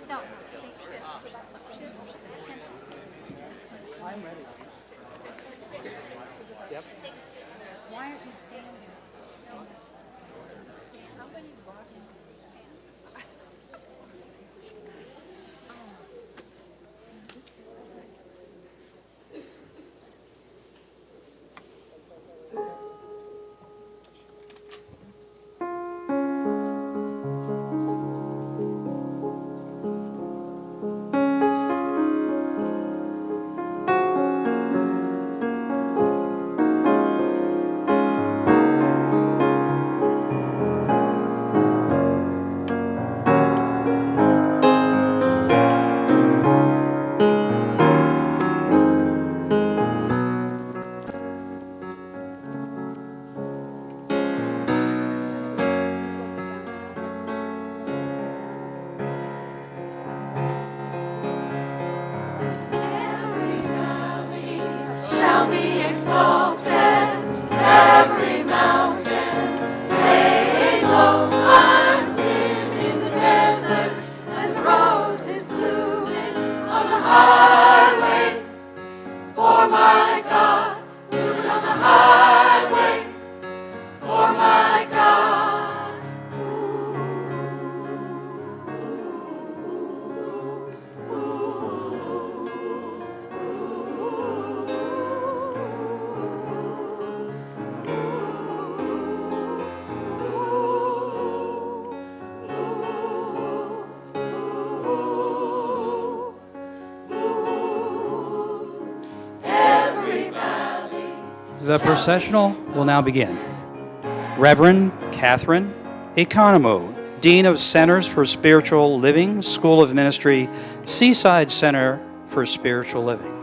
No, sit. Sit. Attention. I'm ready. Yep. Why aren't you standing? How many bosses stand? Shall be exalted, every mountain laying low. I'm in the desert, and the rose is blooming on the highway. For my God, blooming on the highway. For my God. The processional will now begin. Reverend Catherine Economo, Dean of Centers for Spiritual Living, School of Ministry, Seaside Center for Spiritual Living.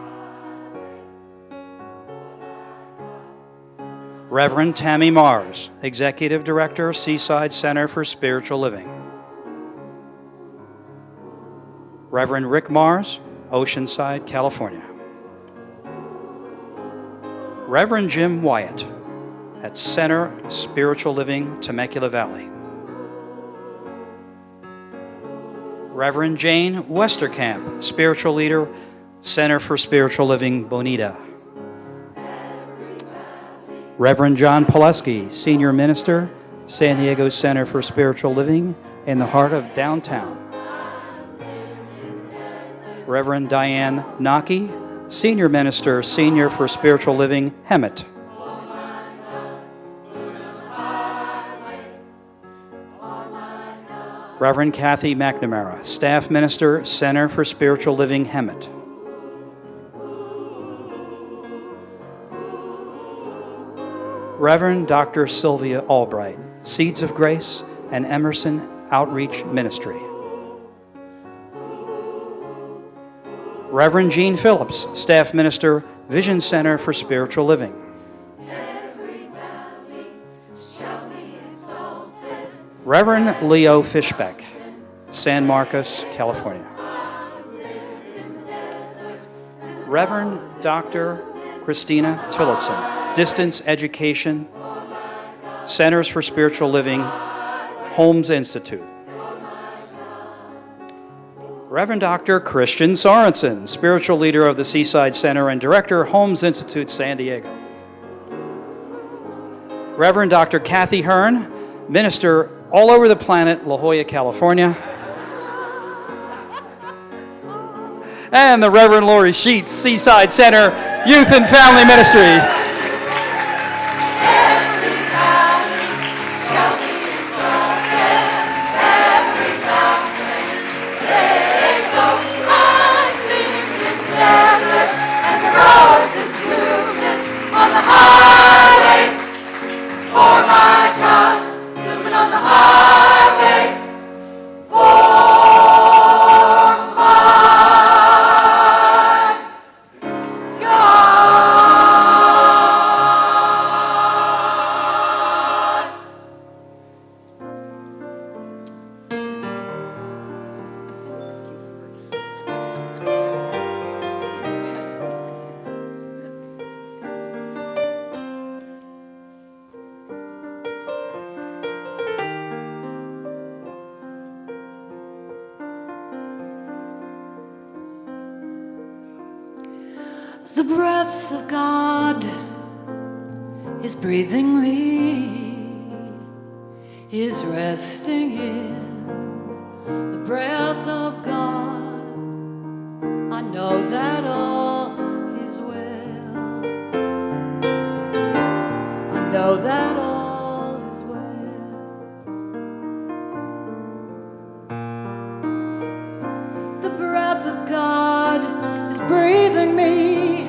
Reverend Tammy Mars, Executive Director, Seaside Center for Spiritual Living. Reverend Rick Mars, Oceanside, California. Reverend Jim Wyatt at Center Spiritual Living, Temecula Valley. Reverend Jane Westerkamp, Spiritual Leader, Center for Spiritual Living, Bonita. Reverend John Pileski, Senior Minister, San Diego Center for Spiritual Living, in the heart of downtown. Reverend Diane Naki, Senior Minister, Senior for Spiritual Living, Hemet. Reverend Kathy McNamara, Staff Minister, Center for Spiritual Living, Hemet. Reverend Dr. Sylvia Albright, Seeds of Grace and Emerson Outreach Ministry. Reverend Gene Phillips, Staff Minister, Vision Center for Spiritual Living. Reverend Leo Fishbeck, San Marcos, California. Reverend Dr. Christina Tillotson, Distance Education, Centers for Spiritual Living, Holmes Institute. Reverend Dr. Christian Sorensen, Spiritual Leader of the Seaside Center and Director, Holmes Institute, San Diego. Reverend Dr. Kathy Hearn, Minister all over the planet, La Jolla, California. And the Reverend Lori Sheets, Seaside Center, Youth and Family Ministry. God. The breath of God is breathing me, is resting in the breath of God. I know that all is well. I know that all is well. The breath of God is breathing me,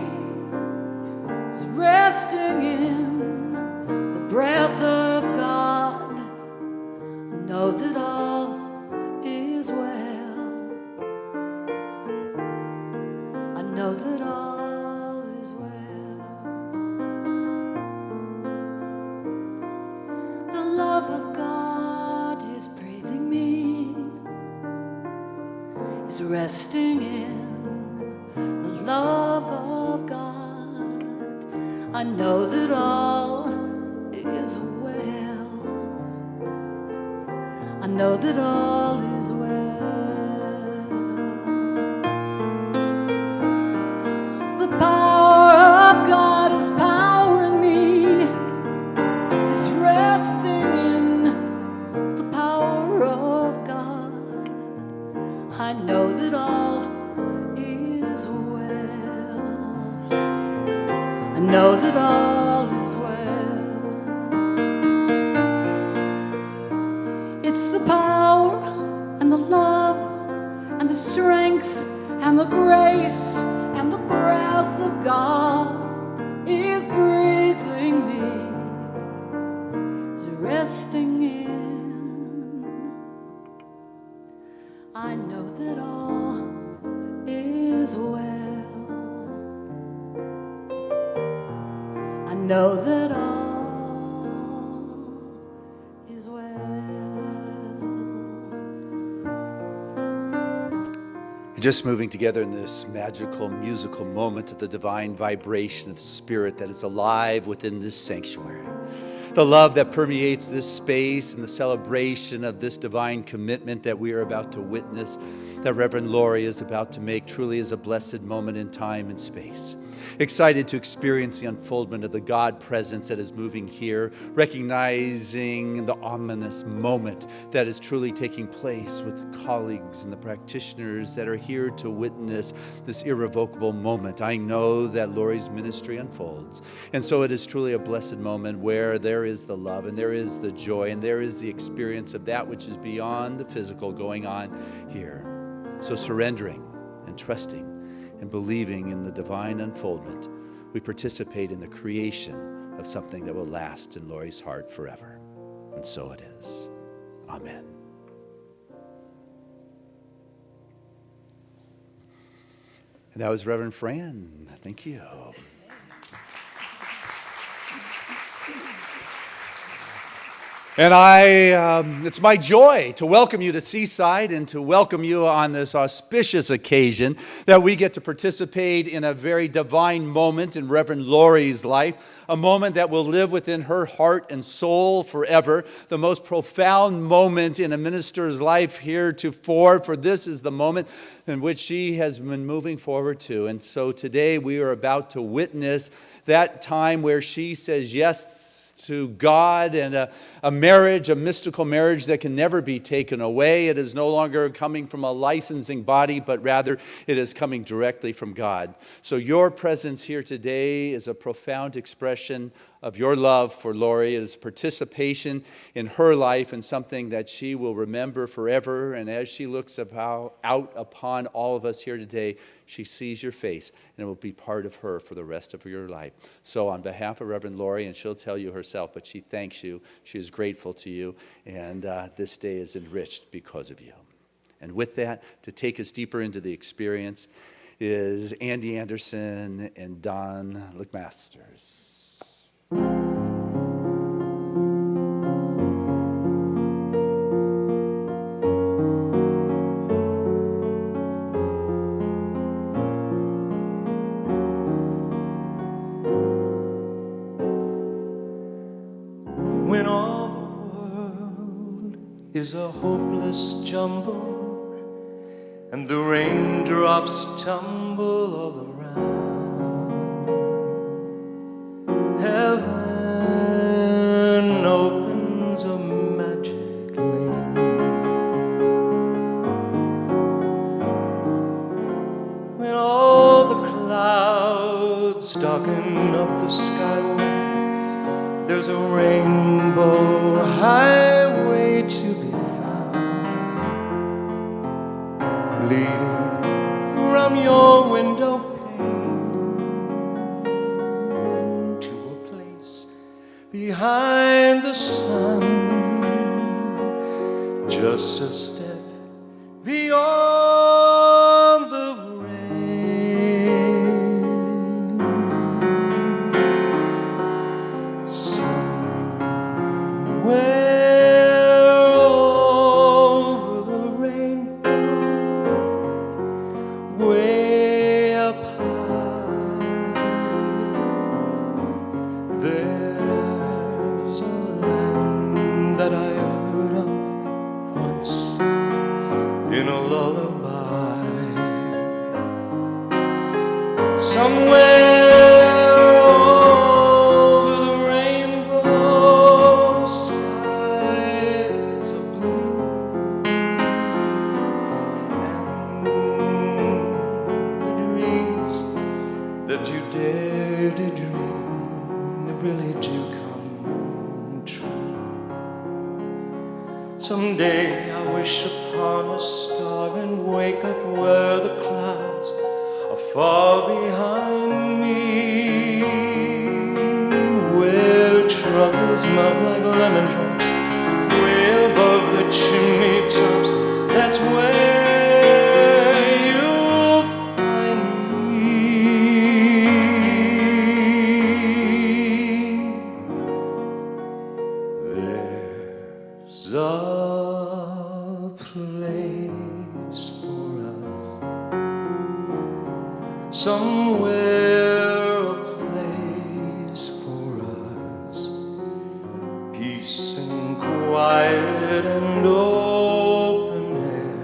is resting in the breath of God. I know that all is well. I know that all is well. The love of God is breathing me, is resting in the love of God. I know that all is well. I know that all is well. The power of God is powering me, is resting in the power of God. I know that all is well. I know that all is well. It's the power and the love and the strength and the grace and the breath of God is breathing me, is resting in. I know that all is well. I know that all is well. Just moving together in this magical musical moment of the divine vibration of spirit that is alive within this sanctuary. The love that permeates this space and the celebration of this divine commitment that we are about to witness, that Reverend Laurie is about to make, truly is a blessed moment in time and space. Excited to experience the unfoldment of the God presence that is moving here, recognizing the ominous moment that is truly taking place with colleagues and the practitioners that are here to witness this irrevocable moment. I know that Laurie's ministry unfolds. And so it is truly a blessed moment where there is the love and there is the joy and there is the experience of that which is beyond the physical going on here. So surrendering and trusting and believing in the divine unfoldment, we participate in the creation of something that will last in Laurie's heart forever. And so it is. Amen. And that was Reverend Fran. Thank you. And it's my joy to welcome you to Seaside and to welcome you on this auspicious occasion that we get to participate in a very divine moment in Reverend Laurie's life, a moment that will live within her heart and soul forever, the most profound moment in a minister's life heretofore, for this is the moment in which she has been moving forward to. And so today we are about to witness that time where she says yes to God and a marriage, a mystical marriage that can never be taken away. It is no longer coming from a licensing body, but rather it is coming directly from God. So your presence here today is a profound expression of your love for Laurie. It is participation in her life and something that she will remember forever. And as she looks out upon all of us here today, she sees your face, and it will be part of her for the rest of your life. So on behalf of Reverend Laurie, and she'll tell you herself, but she thanks you, she is grateful to you, and this day is enriched because of you. And with that, to take us deeper into the experience is Andy Anderson and Don McMasters. When all the world is a hopeless jumble and the raindrops tumble all around, darken up the skyway. There's a rainbow highway to be found, leading from your window pane to a place behind the sun, just a step beyond the rain. Somewhere over the rainbow, way up high, there's a land that I heard of once in a lullaby. Somewhere over the rainbow, skies of blue, and the dreams that you dare to dream, they really do come true. Someday I wish upon a star and wake up where the clouds are far behind me, where troubles melt like lemon drops, way above the chimney tops. That's where you'll find me. There's a place for us, somewhere a place for us, peace and quiet and open air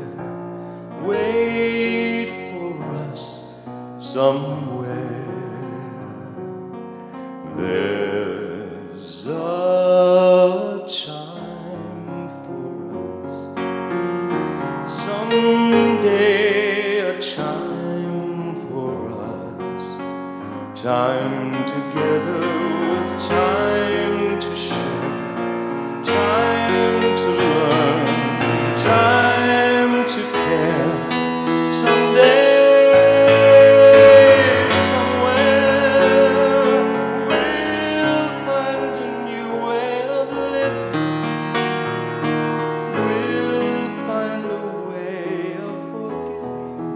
wait for us somewhere. There's a time for us someday, a time for us, time together with time to share, time to learn, time to care. Someday, somewhere, we'll find a new way of living. We'll find a way of forgiving.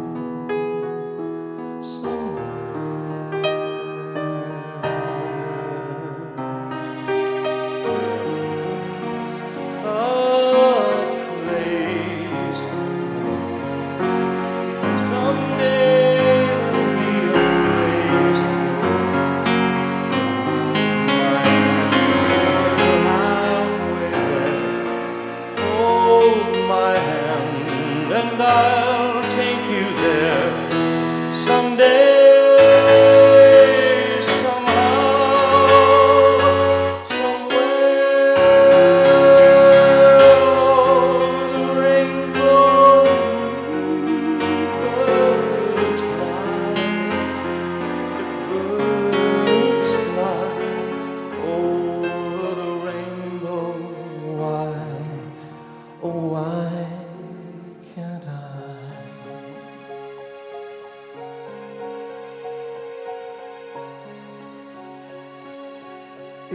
And I'll take you there someday, somehow, somewhere over the rainbow. Birds fly, birds fly over the rainbow. Why, oh why can't I? If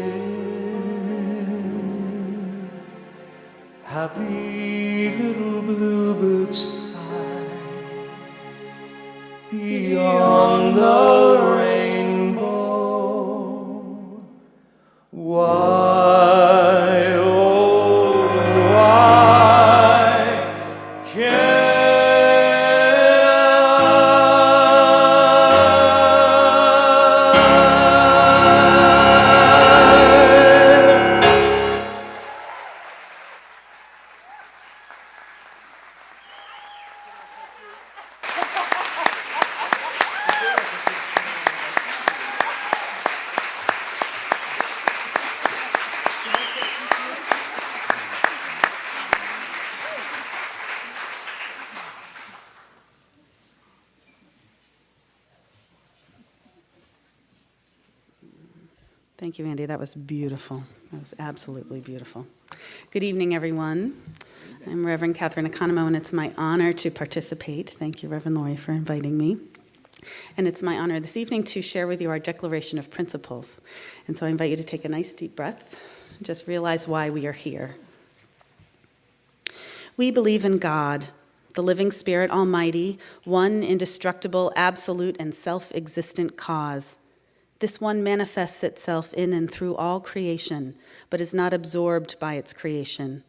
happy little bluebirds fly beyond the rainbow, why, oh why can't Thank you, Andy. That was beautiful. That was absolutely beautiful. Good evening, everyone. I'm Reverend Catherine Economo, and it's my honor to participate. Thank you, Reverend Laurie, for inviting me. And it's my honor this evening to share with you our Declaration of Principles. And so I invite you to take a nice deep breath and just realize why we are here. We believe in God, the living Spirit Almighty, one indestructible, absolute, and self-existent cause. This one manifests itself in and through all creation, but is not absorbed by its creation.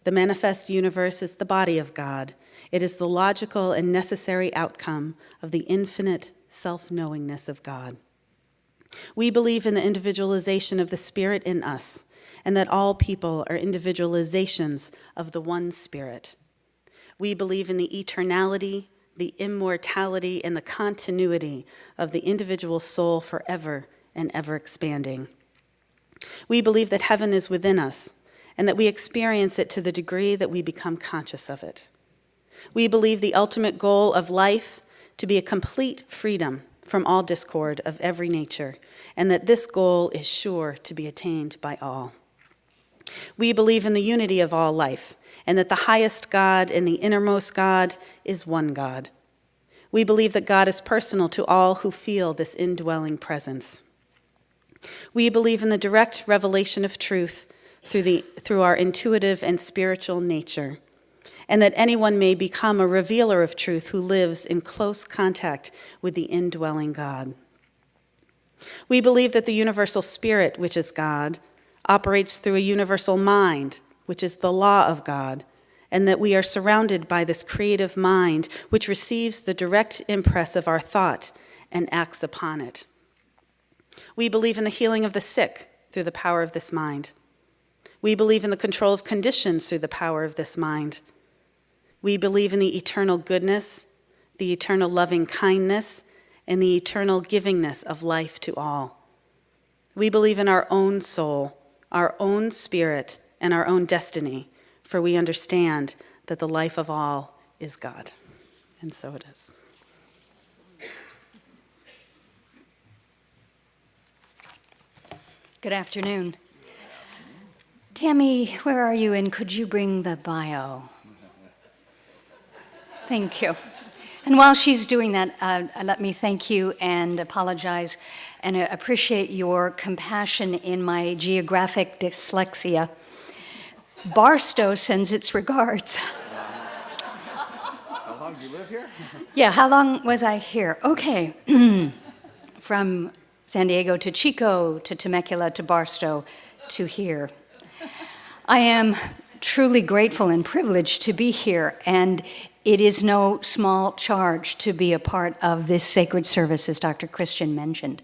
The manifest universe is the body of God. It is the logical and necessary outcome of the infinite self-knowingness of God. We believe in the individualization of the Spirit in us, and that all people are individualizations of the one Spirit. We believe in the eternality, the immortality, and the continuity of the individual soul forever and ever expanding. We believe that heaven is within us, and that we experience it to the degree that we become conscious of it. We believe the ultimate goal of life to be a complete freedom from all discord of every nature, and that this goal is sure to be attained by all. We believe in the unity of all life, and that the highest God and the innermost God is one God. We believe that God is personal to all who feel this indwelling presence. We believe in the direct revelation of truth through our intuitive and spiritual nature, and that anyone may become a revealer of truth who lives in close contact with the indwelling God. We believe that the universal spirit, which is God, operates through a universal mind, which is the law of God, and that we are surrounded by this creative mind which receives the direct impress of our thought and acts upon it. We believe in the healing of the sick through the power of this mind. We believe in the control of conditions through the power of this mind. We believe in the eternal goodness, the eternal loving kindness, and the eternal givingness of life to all. We believe in our own soul, our own spirit, and our own destiny, for we understand that the life of all is God. And so it is. Good afternoon. Tammy, where are you, and could you bring the bio? Thank you. And while she's doing that, let me thank you and apologize and appreciate your compassion in my geographic dyslexia. Barstow sends its regards. How long did you live here? Yeah, how long was I here? Okay. From San Diego to Chico to Temecula to Barstow to here. I am truly grateful and privileged to be here, and it is no small charge to be a part of this sacred service, as Dr. Christian mentioned.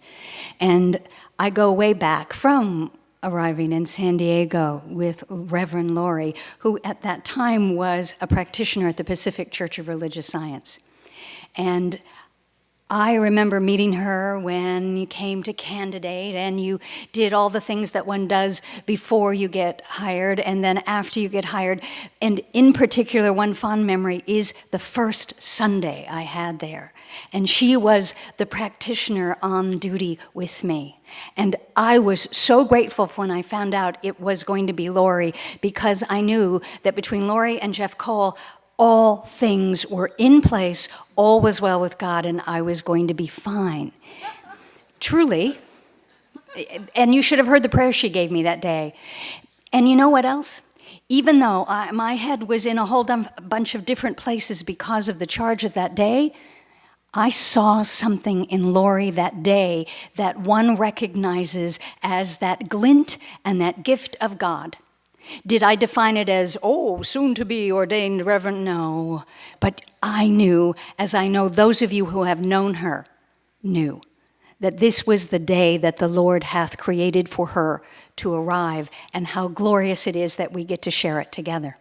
And I go way back from arriving in San Diego with Reverend Laurie, who at that time was a practitioner at the Pacific Church of Religious Science. And I remember meeting her when you came to candidate and you did all the things that one does before you get hired and then after you get hired. And in particular, one fond memory is the first Sunday I had there. And she was the practitioner on duty with me. And I was so grateful when I found out it was going to be Laurie, because I knew that between Laurie and Jeff Cole, all things were in place, all was well with God, and I was going to be fine. Truly. And you should have heard the prayer she gave me that day. And you know what else? Even though my head was in a whole bunch of different places because of the charge of that day, I saw something in Laurie that day that one recognizes as that glint and that gift of God. Did I define it as, soon to be ordained reverend? No. But I knew, as I know those of you who have known her knew, that this was the day that the Lord hath created for her to arrive, and how glorious it is that we get to share it together.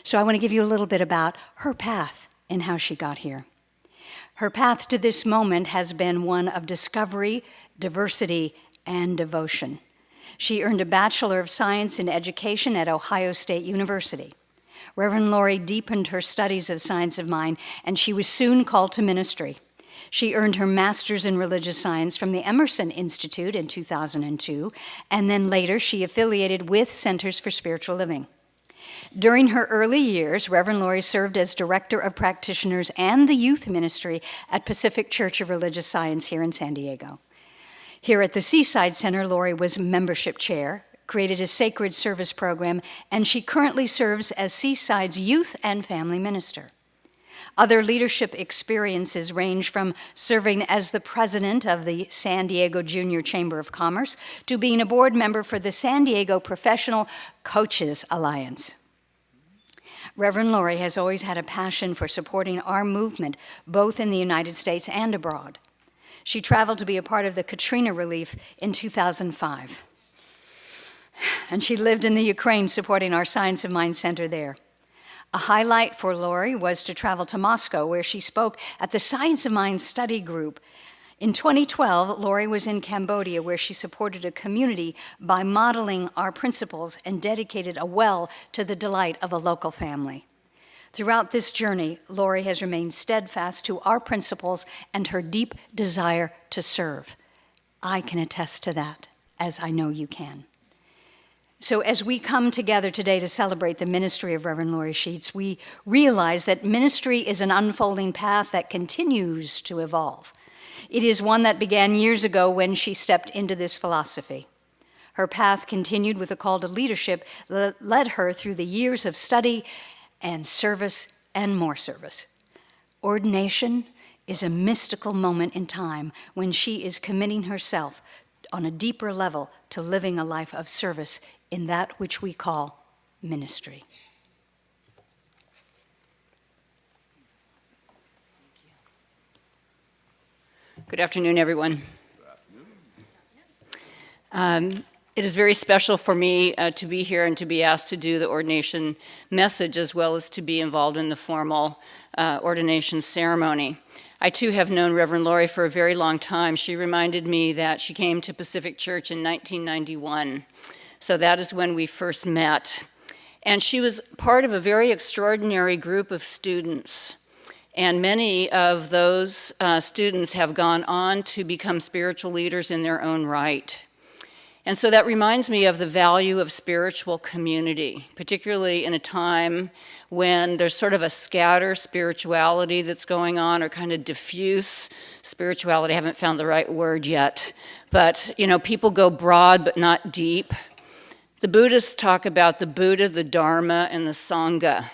So I want to give you a little bit about her path and how she got here. Her path to this moment has been one of discovery, diversity, and devotion. She earned a Bachelor of Science in Education at Ohio State University. Reverend Laurie deepened her studies of science of mind, and she was soon called to ministry. She earned her master's in religious science from the Emerson Institute in 2002, and then later she affiliated with Centers for Spiritual Living. During her early years, Reverend Lori served as Director of Practitioners and the Youth Ministry at Pacific Church of Religious Science here in San Diego. Here at the Seaside Center, Lori was membership chair, created a sacred service program, and she currently serves as Seaside's youth and family minister. Other leadership experiences range from serving as the president of the San Diego Junior Chamber of Commerce to being a board member for the San Diego Professional Coaches Alliance. Reverend Lori has always had a passion for supporting our movement, both in the United States and abroad. She traveled to be a part of the Katrina relief in 2005. And she lived in the Ukraine supporting our Science of Mind Center there. A highlight for Lori was to travel to Moscow, where she spoke at the Science of Mind study group. In 2012, Lori was in Cambodia, where she supported a community by modeling our principles and dedicated a well to the delight of a local family. Throughout this journey, Lori has remained steadfast to our principles and her deep desire to serve. I can attest to that, as I know you can. So as we come together today to celebrate the ministry of Reverend Lori Sheets, we realize that ministry is an unfolding path that continues to evolve. It is one that began years ago when she stepped into this philosophy. Her path continued with a call to leadership that led her through the years of study and service and more service. Ordination is a mystical moment in time when she is committing herself on a deeper level to living a life of service in that which we call ministry. Good afternoon, everyone. It is very special for me to be here and to be asked to do the ordination message as well as to be involved in the formal ordination ceremony. I too have known Reverend Lori for a very long time. She reminded me that she came to Pacific Church in 1991. So that is when we first met. And she was part of a very extraordinary group of students. And many of those students have gone on to become spiritual leaders in their own right. And so that reminds me of the value of spiritual community, particularly in a time when there's sort of a scatter spirituality that's going on, or kind of diffuse spirituality. I haven't found the right word yet. But, people go broad but not deep. The Buddhists talk about the Buddha, the Dharma, and the Sangha.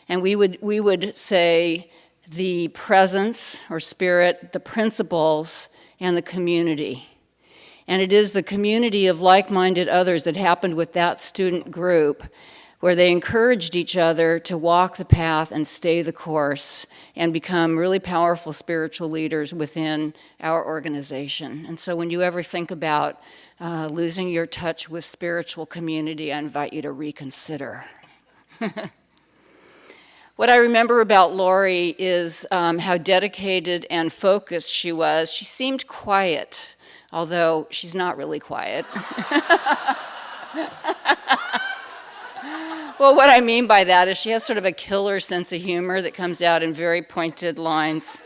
And we would say the presence or spirit, the principles, and the community. And it is the community of like-minded others that happened with that student group, where they encouraged each other to walk the path and stay the course and become really powerful spiritual leaders within our organization. And so when you ever think about losing your touch with spiritual community, I invite you to reconsider. What I remember about Lori is how dedicated and focused she was. She seemed quiet, although she's not really quiet. Well, what I mean by that is she has sort of a killer sense of humor that comes out in very pointed lines.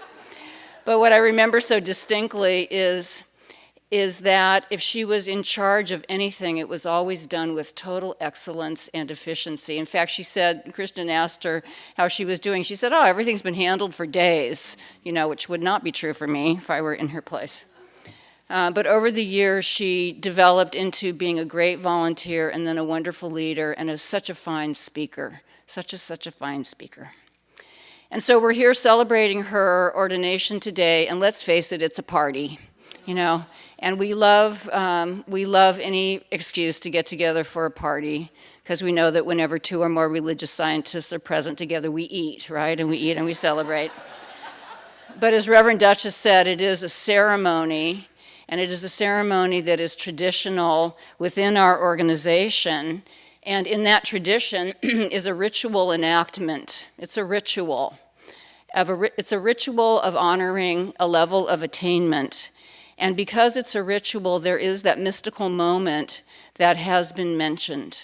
But what I remember so distinctly is that if she was in charge of anything, it was always done with total excellence and efficiency. In fact, she said, Kristen asked her how she was doing. She said, everything's been handled for days, which would not be true for me if I were in her place. But over the years, she developed into being a great volunteer and then a wonderful leader and such a fine speaker, such a fine speaker. And so we're here celebrating her ordination today, and let's face it, it's a party, and we love any excuse to get together for a party, because we know that whenever two or more religious scientists are present together, we eat, right? And we eat and we celebrate. But as Reverend Duchess said, it is a ceremony. And it is a ceremony that is traditional within our organization. And in that tradition is a ritual enactment. It's a ritual. It's a ritual of honoring a level of attainment. And because it's a ritual, there is that mystical moment that has been mentioned.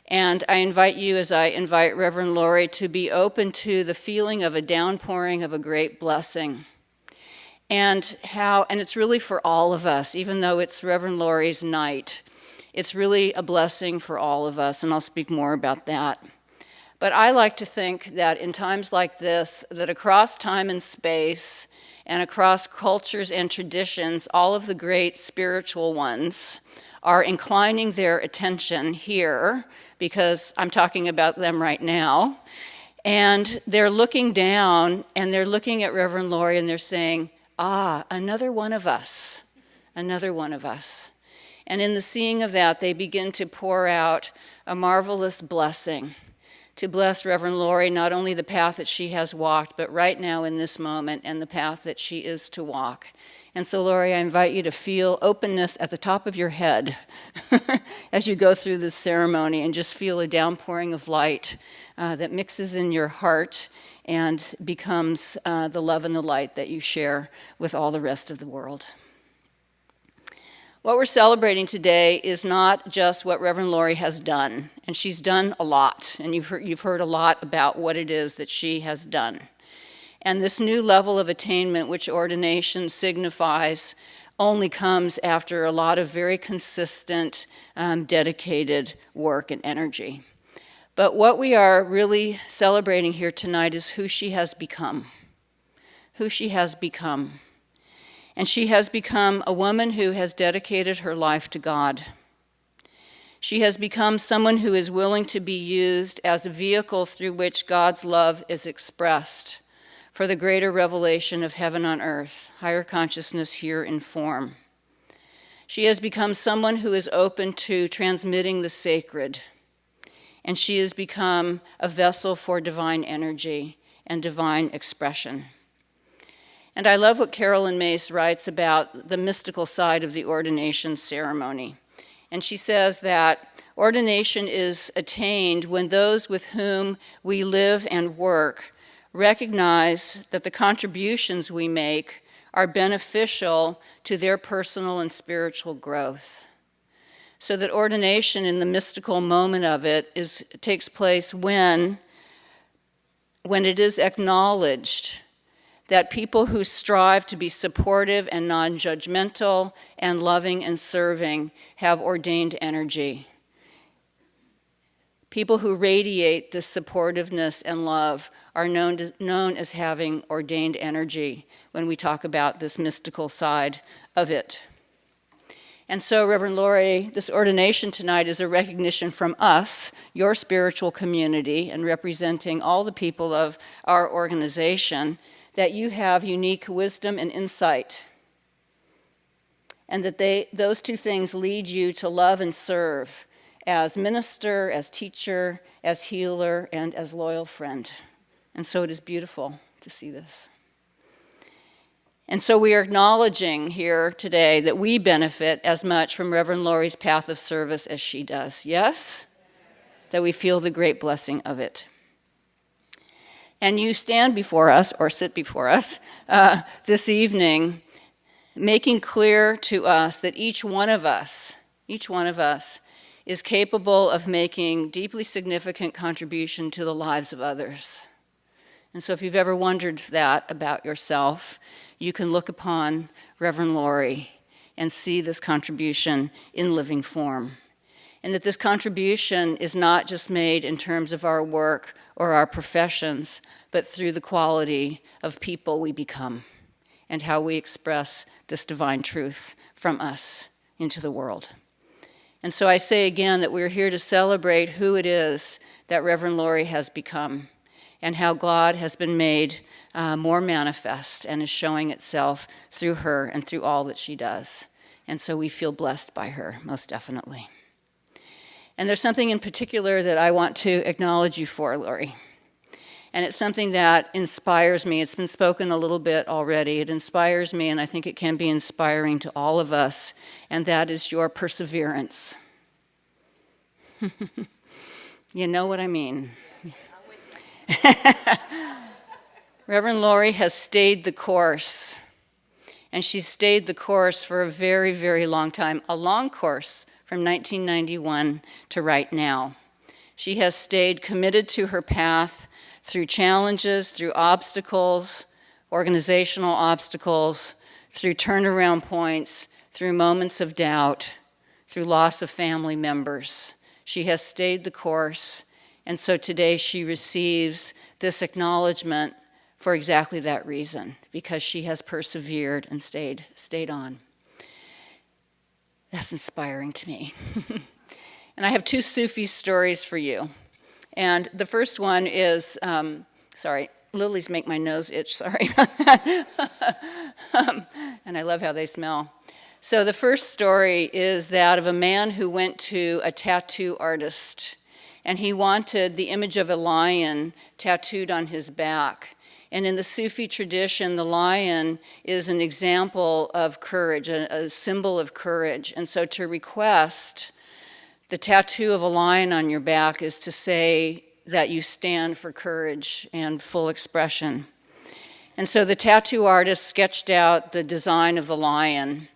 And I invite you, as I invite Reverend Lori, to be open to the feeling of a downpouring of a great blessing. and it's really for all of us, even though it's Reverend Laurie's night. It's really a blessing for all of us, and I'll speak more about that. But I like to think that in times like this, that across time and space, and across cultures and traditions, all of the great spiritual ones are inclining their attention here, because I'm talking about them right now, and they're looking down, and they're looking at Reverend Laurie, and they're saying, another one of us, another one of us. And in the seeing of that, they begin to pour out a marvelous blessing to bless Reverend Laurie, not only the path that she has walked, but right now in this moment, and the path that she is to walk. And so, Laurie, I invite you to feel openness at the top of your head as you go through this ceremony, and just feel a downpouring of light that mixes in your heart and becomes the love and the light that you share with all the rest of the world. What we're celebrating today is not just what Reverend Laurie has done, and she's done a lot, and you've heard a lot about what it is that she has done. And this new level of attainment, which ordination signifies, only comes after a lot of very consistent, dedicated work and energy. But what we are really celebrating here tonight is who she has become. Who she has become. And she has become a woman who has dedicated her life to God. She has become someone who is willing to be used as a vehicle through which God's love is expressed for the greater revelation of heaven on earth, higher consciousness here in form. She has become someone who is open to transmitting the sacred, and she has become a vessel for divine energy and divine expression. And I love what Carolyn Mace writes about the mystical side of the ordination ceremony. And she says that ordination is attained when those with whom we live and work recognize that the contributions we make are beneficial to their personal and spiritual growth. So that ordination in the mystical moment of it takes place when it is acknowledged that people who strive to be supportive and non-judgmental and loving and serving have ordained energy. People who radiate this supportiveness and love are known as having ordained energy when we talk about this mystical side of it. And so, Reverend Laurie, this ordination tonight is a recognition from us, your spiritual community, and representing all the people of our organization, that you have unique wisdom and insight, and that those two things lead you to love and serve as minister, as teacher, as healer, and as loyal friend. And so it is beautiful to see this. And so we are acknowledging here today that we benefit as much from Reverend Laurie's path of service as she does. Yes? That we feel the great blessing of it. And you stand before us, or sit before us, this evening, making clear to us that each one of us is capable of making deeply significant contribution to the lives of others. And so if you've ever wondered that about yourself, you can look upon Reverend Laurie and see this contribution in living form. And that this contribution is not just made in terms of our work or our professions, but through the quality of people we become and how we express this divine truth from us into the world. And so I say again that we're here to celebrate who it is that Reverend Laurie has become and how God has been made more manifest and is showing itself through her and through all that she does. And so we feel blessed by her, most definitely. And there's something in particular that I want to acknowledge you for, Laurie. And it's something that inspires me. It's been spoken a little bit already. It inspires me, and I think it can be inspiring to all of us, and that is your perseverance. You know what I mean. Reverend Laurie has stayed the course, and she's stayed the course for a very, very long time, a long course from 1991 to right now. She has stayed committed to her path through challenges, through obstacles, organizational obstacles, through turnaround points, through moments of doubt, through loss of family members. She has stayed the course, and so today she receives this acknowledgement for exactly that reason, because she has persevered and stayed on. That's inspiring to me. And I have two Sufi stories for you. And the first one is, sorry, lilies make my nose itch, sorry about that. And I love how they smell. So the first story is that of a man who went to a tattoo artist, and he wanted the image of a lion tattooed on his back. And in the Sufi tradition, the lion is an example of courage, a symbol of courage. And so to request the tattoo of a lion on your back is to say that you stand for courage and full expression. And so the tattoo artist sketched out the design of the lion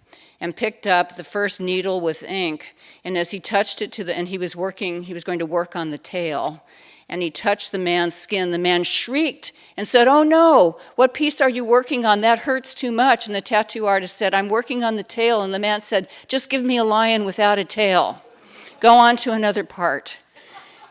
and picked up the first needle with ink. And as he touched it and he was going to work on the tail, and he touched the man's skin, the man shrieked and said, "Oh no, what piece are you working on? That hurts too much." And the tattoo artist said, "I'm working on the tail." And the man said, "Just give me a lion without a tail. Go on to another part."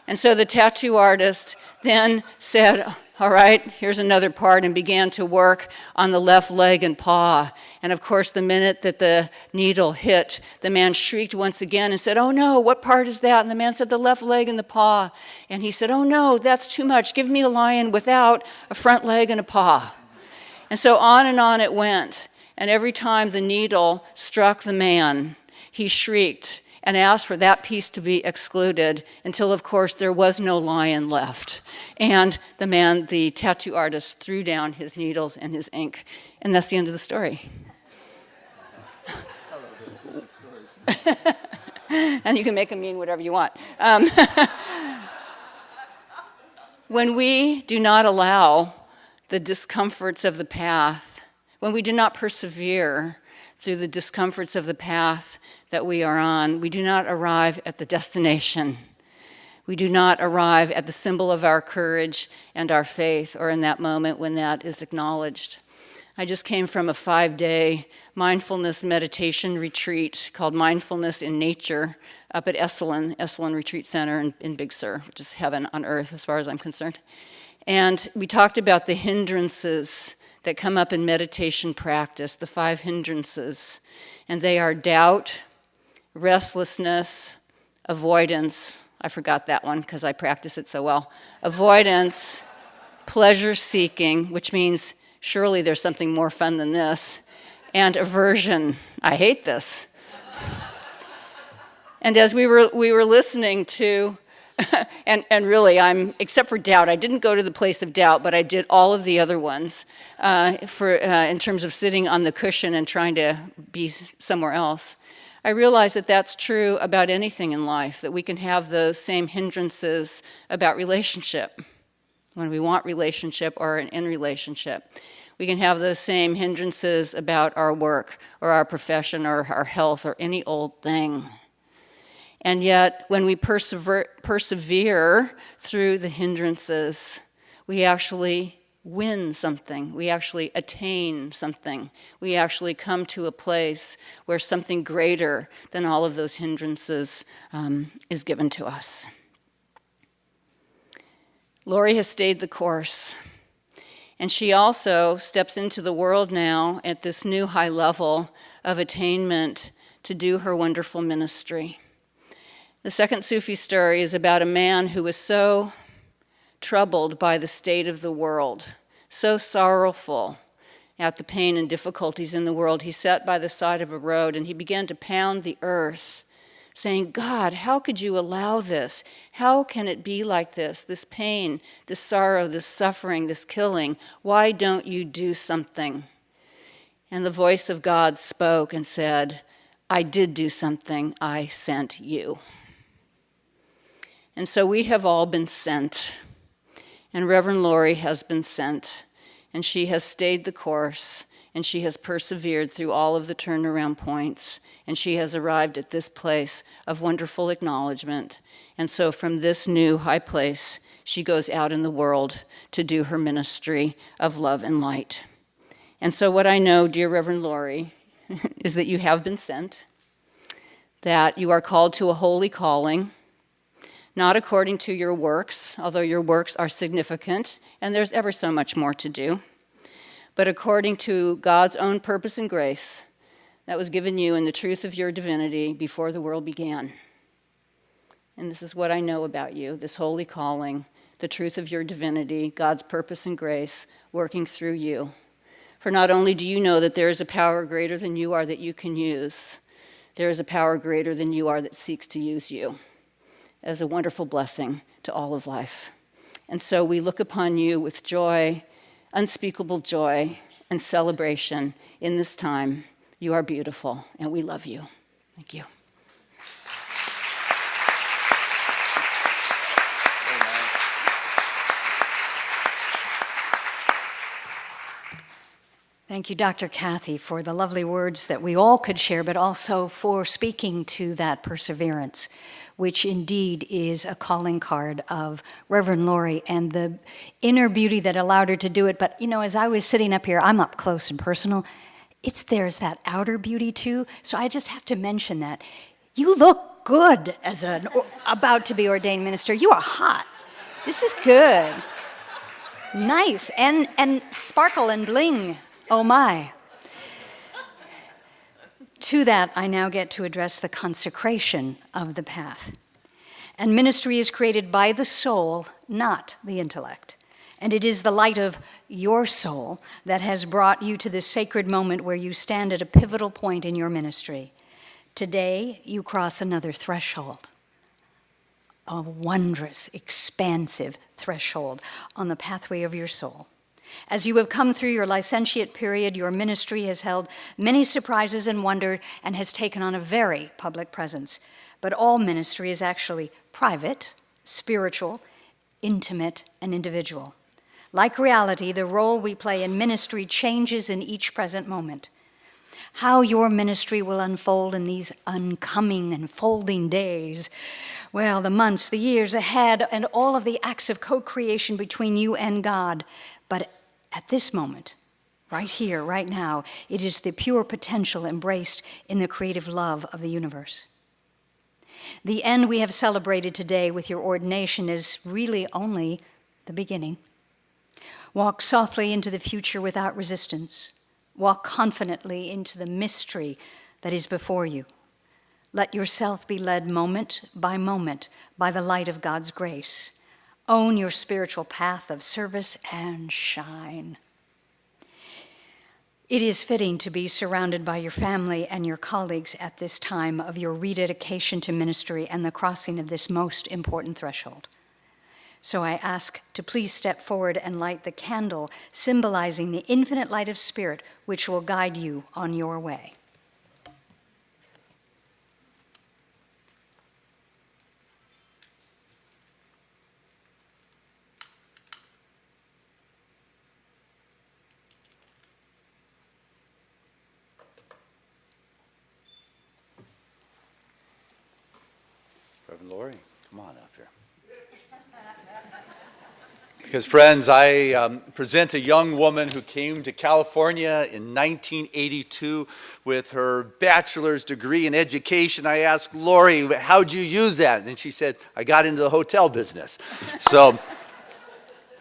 And so the tattoo artist then said, "All right, here's another part," and began to work on the left leg and paw. And of course, the minute that the needle hit, the man shrieked once again and said, "Oh no, what part is that?" And the man said, "The left leg and the paw." And he said, "Oh no, that's too much. Give me a lion without a front leg and a paw." And so on it went. And every time the needle struck the man, he shrieked and asked for that piece to be excluded until, of course, there was no lion left. And the tattoo artist, threw down his needles and his ink. And that's the end of the story. And you can make them mean whatever you want. When we do not allow the discomforts of the path, when we do not persevere through the discomforts of the path that we are on, we do not arrive at the destination. We do not arrive at the symbol of our courage and our faith, or in that moment when that is acknowledged. I just came from a 5-day mindfulness meditation retreat called Mindfulness in Nature up at Esalen Retreat Center in Big Sur, which is heaven on earth as far as I'm concerned. And we talked about the hindrances that come up in meditation practice, the 5 hindrances. And they are doubt, restlessness, avoidance. I forgot that one because I practice it so well. Avoidance, pleasure seeking, which means surely there's something more fun than this, and aversion. I hate this. And as we were listening to, and really, except for doubt, I didn't go to the place of doubt, but I did all of the other ones in terms of sitting on the cushion and trying to be somewhere else. I realize that that's true about anything in life, that we can have those same hindrances about relationship. When we want relationship or in relationship, we can have those same hindrances about our work or our profession or our health or any old thing. And yet, when we persevere through the hindrances, we actually win something. We actually attain something. We actually come to a place where something greater than all of those hindrances is given to us. Lori has stayed the course. And she also steps into the world now at this new high level of attainment to do her wonderful ministry. The second Sufi story is about a man who was so troubled by the state of the world, so sorrowful at the pain and difficulties in the world. He sat by the side of a road and he began to pound the earth, saying, "God, how could you allow this? How can it be like this pain, this sorrow, this suffering, this killing? Why don't you do something?" And the voice of God spoke and said, "I did do something. I sent you." And so we have all been sent. And Reverend Lori has been sent. And she has stayed the course. And she has persevered through all of the turnaround points. And she has arrived at this place of wonderful acknowledgement. And so from this new high place, she goes out in the world to do her ministry of love and light. And so what I know, dear Reverend Lori, is that you have been sent, that you are called to a holy calling, not according to your works, although your works are significant, and there's ever so much more to do, but according to God's own purpose and grace that was given you in the truth of your divinity before the world began. And this is what I know about you, this holy calling, the truth of your divinity, God's purpose and grace working through you. For not only do you know that there is a power greater than you are that you can use, there is a power greater than you are that seeks to use you as a wonderful blessing to all of life. And so we look upon you with joy, unspeakable joy, and celebration in this time. You are beautiful, and we love you. Thank you. Thank you, Dr. Kathy, for the lovely words that we all could share, but also for speaking to that perseverance, which indeed is a calling card of Reverend Lori and the inner beauty that allowed her to do it. But, you know, as I was sitting up here, I'm up close and personal. There's that outer beauty too, so I just have to mention that. You look good as an about to be ordained minister. You are hot. This is good. Nice, and sparkle and bling. Oh my. To that, I now get to address the consecration of the path. And ministry is created by the soul, not the intellect. And it is the light of your soul that has brought you to this sacred moment where you stand at a pivotal point in your ministry. Today, you cross another threshold, a wondrous, expansive threshold on the pathway of your soul. As you have come through your licentiate period, your ministry has held many surprises and wonder and has taken on a very public presence. But all ministry is actually private, spiritual, intimate, and individual. Like reality, the role we play in ministry changes in each present moment. How your ministry will unfold in these oncoming and folding days, well, the months, the years ahead, and all of the acts of co-creation between you and God. But at this moment, right here, right now, it is the pure potential embraced in the creative love of the universe. The end we have celebrated today with your ordination is really only the beginning. Walk softly into the future without resistance. Walk confidently into the mystery that is before you. Let yourself be led moment by the light of God's grace. Own your spiritual path of service and shine. It is fitting to be surrounded by your family and your colleagues at this time of your rededication to ministry and the crossing of this most important threshold. So I ask to please step forward and light the candle symbolizing the infinite light of Spirit which will guide you on your way. Reverend Lori, come on up here. Because, friends, I present a young woman who came to California in 1982 with her bachelor's degree in education. I asked Lori, how'd you use that? And she said, I got into the hotel business. So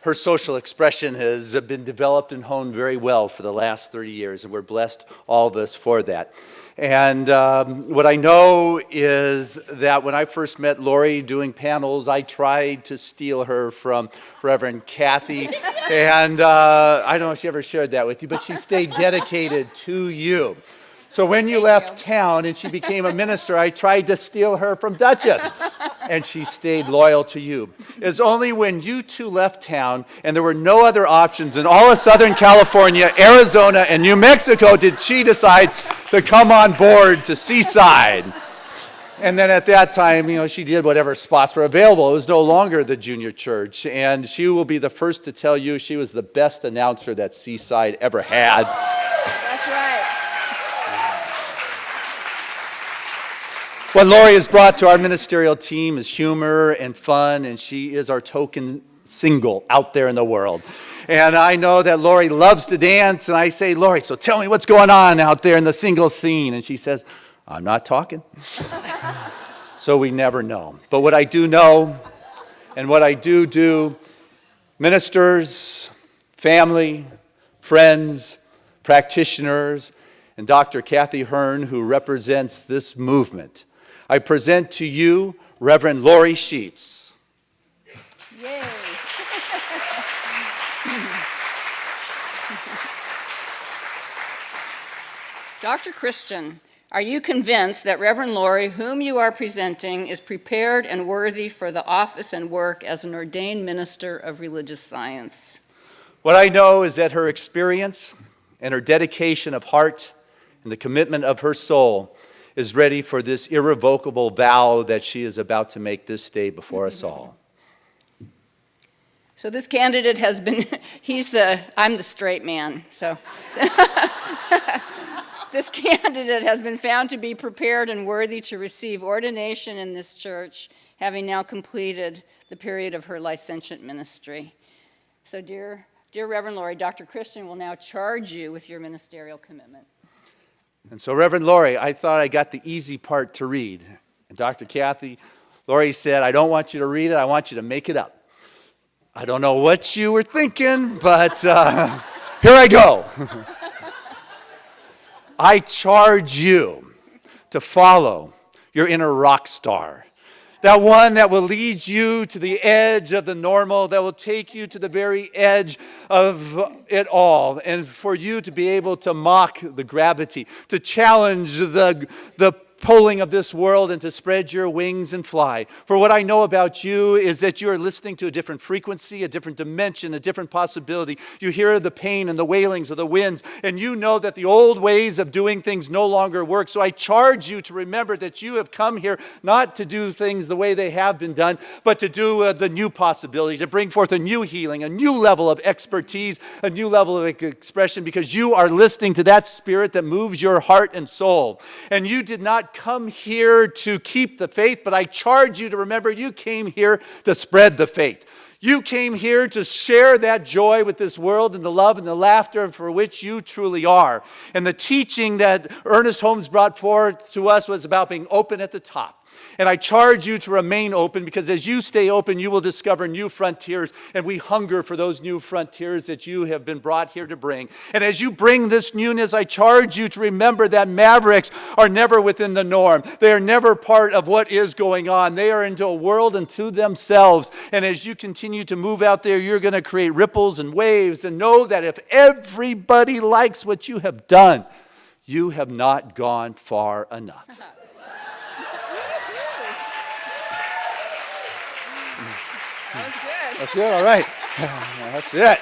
her social expression has been developed and honed very well for the last 30 years, and we're blessed, all of us, for that. And what I know is that when I first met Lori doing panels, I tried to steal her from Reverend Kathy. And I don't know if she ever shared that with you, but she stayed dedicated to you. So when you left town and she became a minister, I tried to steal her from Duchess. And she stayed loyal to you. It's only when you two left town and there were no other options in all of Southern California, Arizona, and New Mexico did she decide to come on board to Seaside. And then at that time, you know, she did whatever spots were available. It was no longer the junior church. And she will be the first to tell you she was the best announcer that Seaside ever had. That's right. What Lori has brought to our ministerial team is humor and fun, and she is our token single out there in the world. And I know that Lori loves to dance, and I say, Lori, so tell me what's going on out there in the single scene. And she says, I'm not talking. So we never know. But what I do know, and what I do, ministers, family, friends, practitioners, and Dr. Kathy Hearn, who represents this movement, I present to you Reverend Lori Sheets. Yay. Dr. Christian, are you convinced that Reverend Lori, whom you are presenting, is prepared and worthy for the office and work as an ordained minister of religious science? What I know is that her experience and her dedication of heart and the commitment of her soul is ready for this irrevocable vow that she is about to make this day before us all. So this candidate has been, I'm the straight man, so. This candidate has been found to be prepared and worthy to receive ordination in this church, having now completed the period of her licentiate ministry. So dear Reverend Lori, Dr. Christian will now charge you with your ministerial commitment. And so, Reverend Lori, I thought I got the easy part to read. And Dr. Kathy, Lori said, I don't want you to read it, I want you to make it up. I don't know what you were thinking, but here I go. I charge you to follow your inner rock star. That one that will lead you to the edge of the normal, that will take you to the very edge of it all. And for you to be able to mock the gravity, to challenge the pulling of this world and to spread your wings and fly. For what I know about you is that you are listening to a different frequency, a different dimension, a different possibility. You hear the pain and the wailings of the winds, and you know that the old ways of doing things no longer work. So I charge you to remember that you have come here not to do things the way they have been done, but to do the new possibility, to bring forth a new healing, a new level of expertise, a new level of expression, because you are listening to that spirit that moves your heart and soul. And you did not come here to keep the faith, but I charge you to remember you came here to spread the faith. You came here to share that joy with this world and the love and the laughter for which you truly are. And the teaching that Ernest Holmes brought forth to us was about being open at the top. And I charge you to remain open, because as you stay open, you will discover new frontiers. And we hunger for those new frontiers that you have been brought here to bring. And as you bring this newness, I charge you to remember that mavericks are never within the norm. They are never part of what is going on. They are into a world unto themselves. And as you continue to move out there, you're going to create ripples and waves. And know that if everybody likes what you have done, you have not gone far enough. That's good, all right. That's it.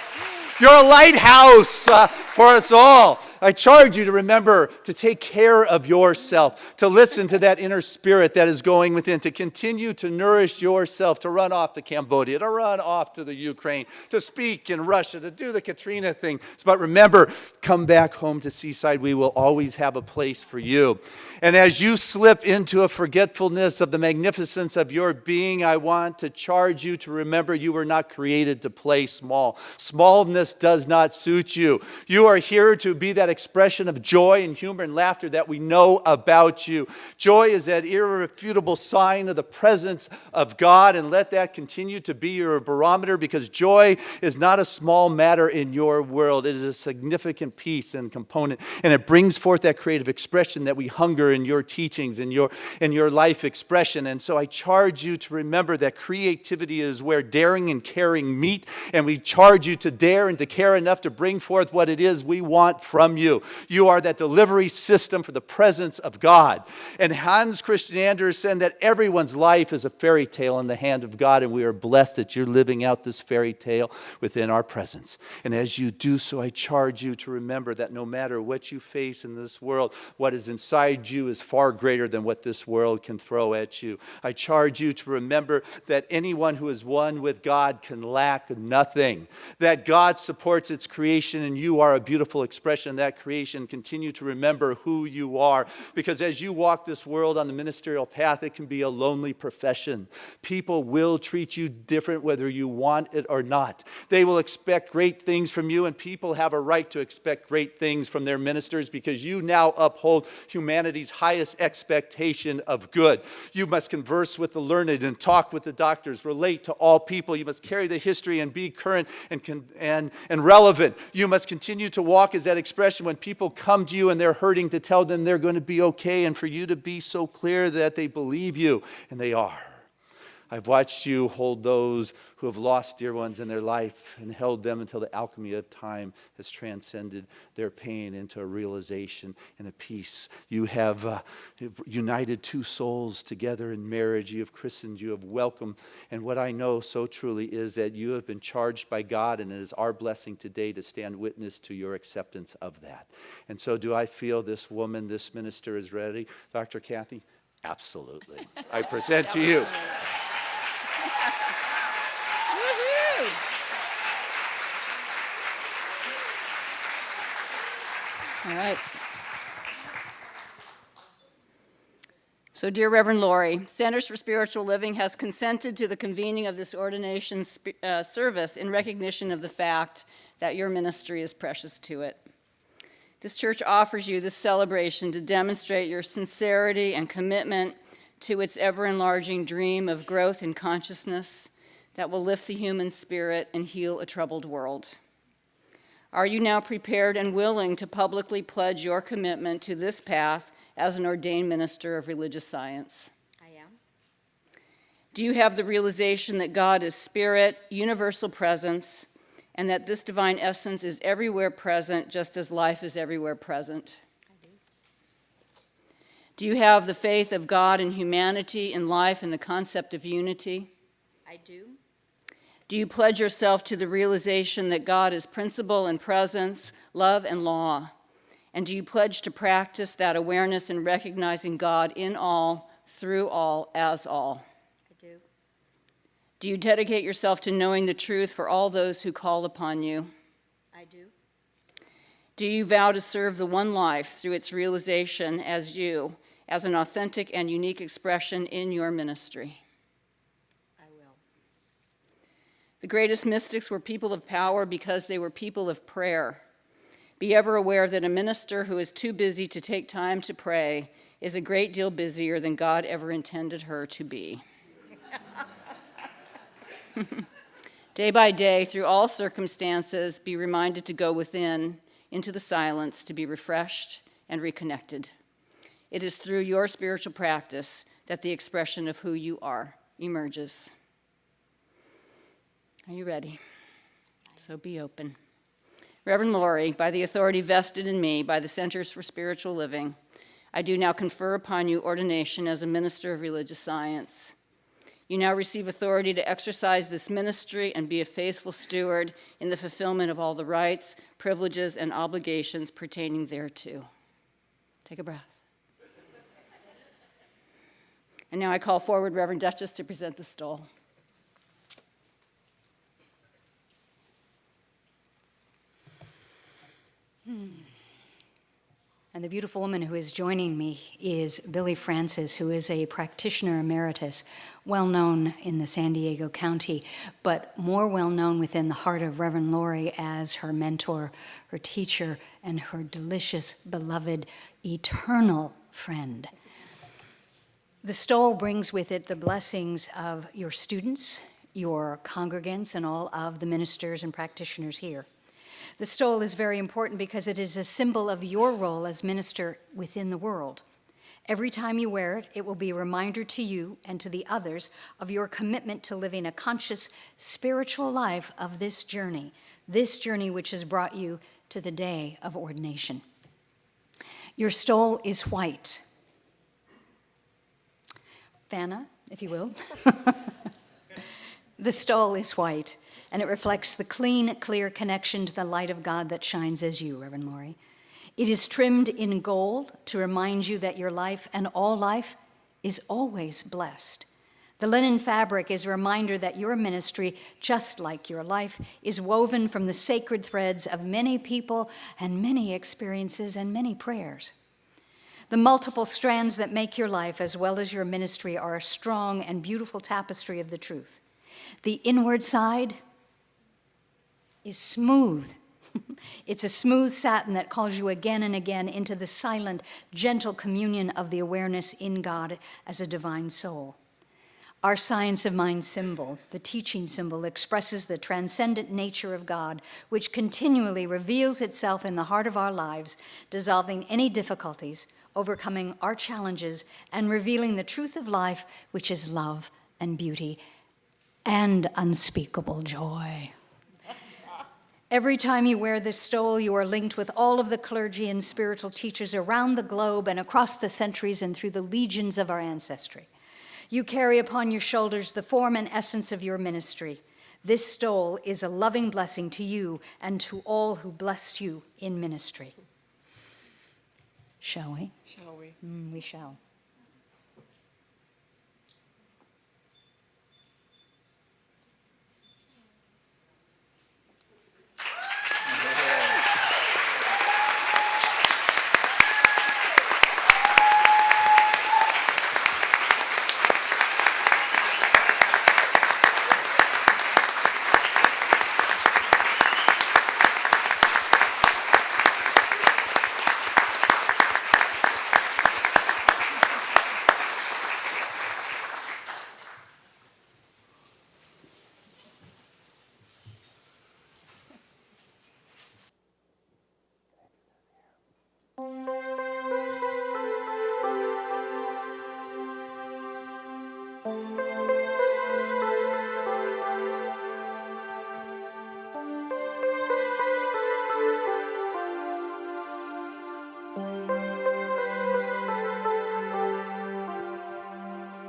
You're a lighthouse for us all. I charge you to remember to take care of yourself, to listen to that inner spirit that is going within, to continue to nourish yourself, to run off to Cambodia, to run off to the Ukraine, to speak in Russia, to do the Katrina thing. But remember, come back home to Seaside. We will always have a place for you. And as you slip into a forgetfulness of the magnificence of your being, I want to charge you to remember you were not created to play small. Smallness does not suit you. You are here to be that expression of joy and humor and laughter that we know about you. Joy is that irrefutable sign of the presence of God, and let that continue to be your barometer, because joy is not a small matter in your world. It is a significant piece and component, and it brings forth that creative expression that we hunger in your teachings and your life expression. And so I charge you to remember that creativity is where daring and caring meet, and we charge you to dare and to care enough to bring forth what it is we want from you. You are that delivery system for the presence of God. And Hans Christian Andersen said that everyone's life is a fairy tale in the hand of God, and we are blessed that you're living out this fairy tale within our presence. And as you do so, I charge you to remember that no matter what you face in this world, what is inside you is far greater than what this world can throw at you. I charge you to remember that anyone who is one with God can lack nothing, that God supports its creation, and you are a beautiful expression of that that creation. Continue to remember who you are, because as you walk this world on the ministerial path, it can be a lonely profession. People will treat you different whether you want it or not. They will expect great things from you, and people have a right to expect great things from their ministers because you now uphold humanity's highest expectation of good. You must converse with the learned and talk with the doctors, relate to all people. You must carry the history and be current and relevant. You must continue to walk as that expression when people come to you and they're hurting, to tell them they're going to be okay, and for you to be so clear that they believe you, and they are. I've watched you hold those who have lost dear ones in their life and held them until the alchemy of time has transcended their pain into a realization and a peace. You have united two souls together in marriage. You have christened, you have welcomed. And what I know so truly is that you have been charged by God, and it is our blessing today to stand witness to your acceptance of that. And so do I feel this woman, this minister is ready? Dr. Kathy? Absolutely. I present to you. All right. So, dear Reverend Laurie, Centers for Spiritual Living has consented to the convening of this ordination service in recognition of the fact that your ministry is precious to it. This church offers you this celebration to demonstrate your sincerity and commitment to its ever-enlarging dream of growth in consciousness that will lift the human spirit and heal a troubled world. Are you now prepared and willing to publicly pledge your commitment to this path as an ordained minister of religious science? I am. Do you have the realization that God is spirit, universal presence, and that this divine essence is everywhere present just as life is everywhere present? I do. Do you have the faith of God in humanity, in life, and the concept of unity? I do. Do you pledge yourself to the realization that God is principle and presence, love and law? And do you pledge to practice that awareness in recognizing God in all, through all, as all? I do. Do you dedicate yourself to knowing the truth for all those who call upon you? I do. Do you vow to serve the one life through its realization as you, as an authentic and unique expression in your ministry? I will. The greatest mystics were people of power because they were people of prayer. Be ever aware that a minister who is too busy to take time to pray is a great deal busier than God ever intended her to be. Day by day, through all circumstances, be reminded to go within, into the silence, to be refreshed and reconnected. It is through your spiritual practice that the expression of who you are emerges. Are you ready? So be open. Reverend Laurie, by the authority vested in me by the Centers for Spiritual Living, I do now confer upon you ordination as a minister of religious science. You now receive authority to exercise this ministry and be a faithful steward in the fulfillment of all the rights, privileges, and obligations pertaining thereto. Take a breath. And now I call forward Reverend Duchess to present the stole. And the beautiful woman who is joining me is Billy Francis, who is a practitioner emeritus, well known in the San Diego County, but more well known within the heart of Reverend Laurie as her mentor, her teacher, and her delicious, beloved, eternal friend. The stole brings with it the blessings of your students, your congregants, and all of the ministers and practitioners here. The stole is very important because it is a symbol of your role as minister within the world. Every time you wear it, it will be a reminder to you and to the others of your commitment to living a conscious, spiritual life of this journey which has brought you to the day of ordination. Your stole is white. Vanna, if you will. The stole is white, and it reflects the clean, clear connection to the light of God that shines as you, Reverend Laurie. It is trimmed in gold to remind you that your life and all life is always blessed. The linen fabric is a reminder that your ministry, just like your life, is woven from the sacred threads of many people and many experiences and many prayers. The multiple strands that make your life as well as your ministry are a strong and beautiful tapestry of the truth. The inward side is smooth. It's a smooth satin that calls you again and again into the silent, gentle communion of the awareness in God as a divine soul. Our science of mind symbol, the teaching symbol, expresses the transcendent nature of God, which continually reveals itself in the heart of our lives, dissolving any difficulties, overcoming our challenges, and revealing the truth of life, which is love and beauty and unspeakable joy. Every time you wear this stole, you are linked with all of the clergy and spiritual teachers around the globe and across the centuries and through the legions of our ancestry. You carry upon your shoulders the form and essence of your ministry. This stole is a loving blessing to you and to all who blessed you in ministry. Shall we? Shall we? We shall.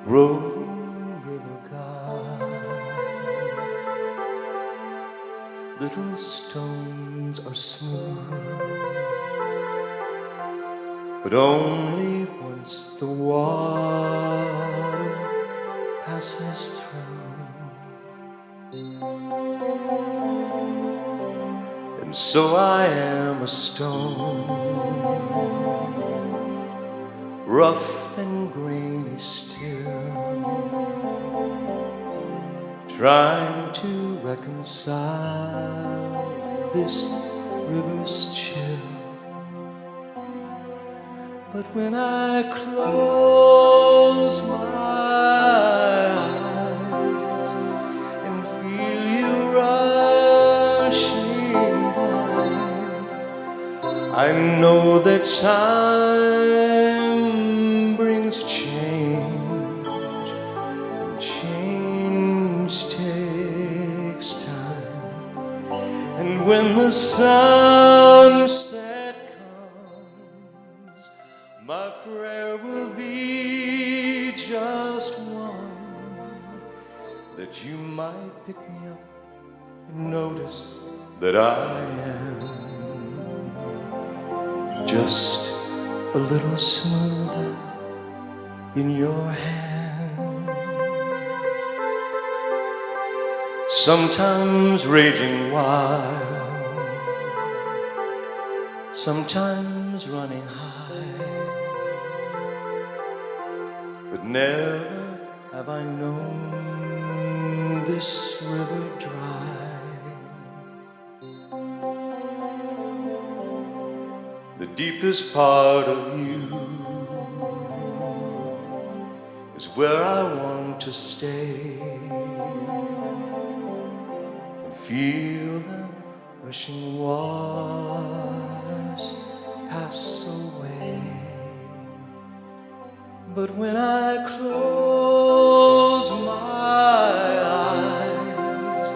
Rolling river guide, little stones are smooth, but only once the water passes through. And so I am a stone, rough and grainy still, trying to reconcile this river's chill. But when I close my eyes and feel you rushing by, I know that time brings change, and change takes time. And when the sunset comes, my prayer will be just one, that you might pick me up and notice that I am just a little smoother in your hand. Sometimes raging wild, sometimes running high, but never have I known this river dry. The deepest part of you is where I want to stay and feel the rushing waters pass away. But when I close my eyes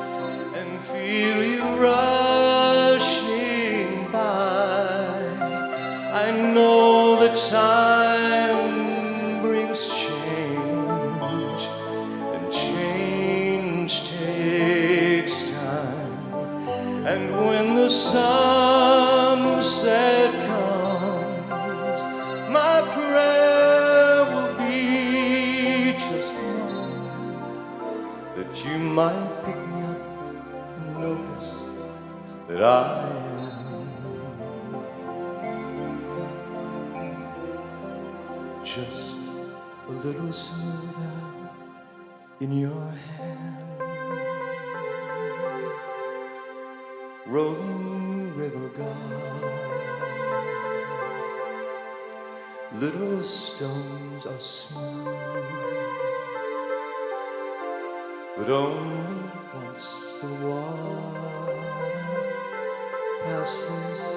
and feel you rushing by, I know that time brings change, and change takes time. And when the sunset comes, my prayer will be just a little smoother in your hand. Rolling river God, little stones are smooth, but only once the water passes through.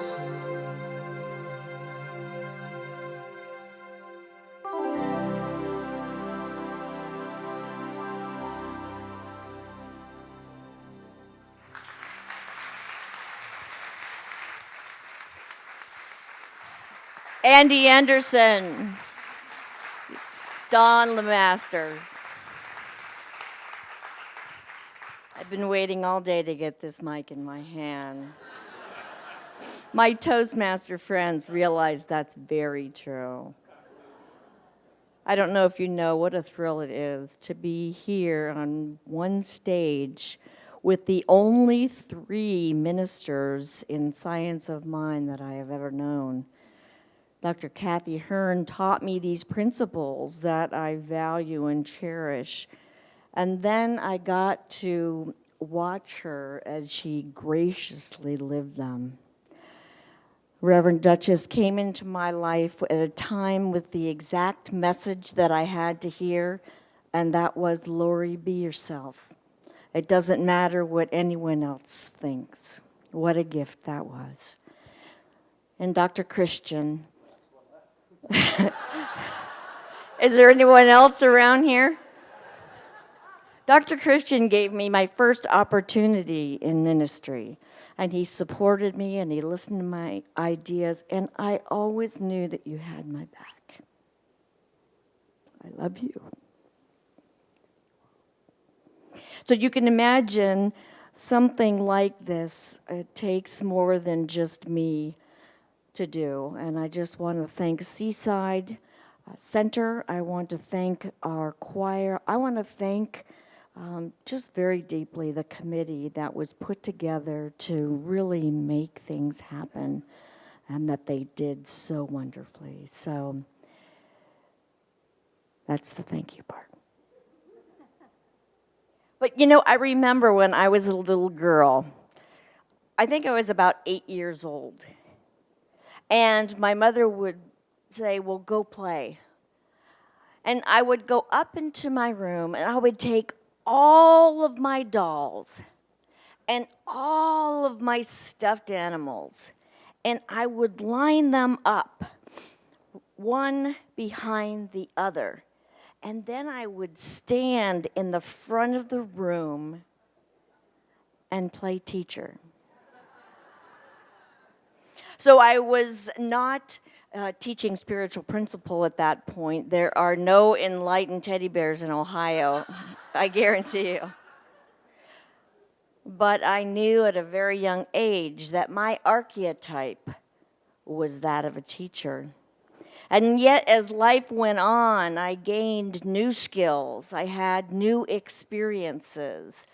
Andy Anderson, Don Lemaster. I've been waiting all day to get this mic in my hand. My Toastmaster friends realize that's very true. I don't know if you know what a thrill it is to be here on one stage with the only 3 ministers in Science of Mind that I have ever known. Dr. Kathy Hearn taught me these principles that I value and cherish. And then I got to watch her as she graciously lived them. Reverend Duchess came into my life at a time with the exact message that I had to hear, and that was, Lori, be yourself. It doesn't matter what anyone else thinks. What a gift that was. And Dr. Christian, is there anyone else around here? Dr. Christian gave me my first opportunity in ministry, and he supported me and he listened to my ideas, and I always knew that you had my back. I love you. So you can imagine something like this. It takes more than just me to do, and I just want to thank Seaside Center. I want to thank our choir. I want to thank just very deeply the committee that was put together to really make things happen, and that they did so wonderfully. So that's the thank you part. But you know, I remember when I was a little girl, I think I was about 8 years old, and my mother would say, well, go play. And I would go up into my room, and I would take all of my dolls and all of my stuffed animals, and I would line them up, one behind the other. And then I would stand in the front of the room and play teacher. So I was not teaching spiritual principle at that point. There are no enlightened teddy bears in Ohio, I guarantee you. But I knew at a very young age that my archetype was that of a teacher. And yet, as life went on, I gained new skills. I had new experiences.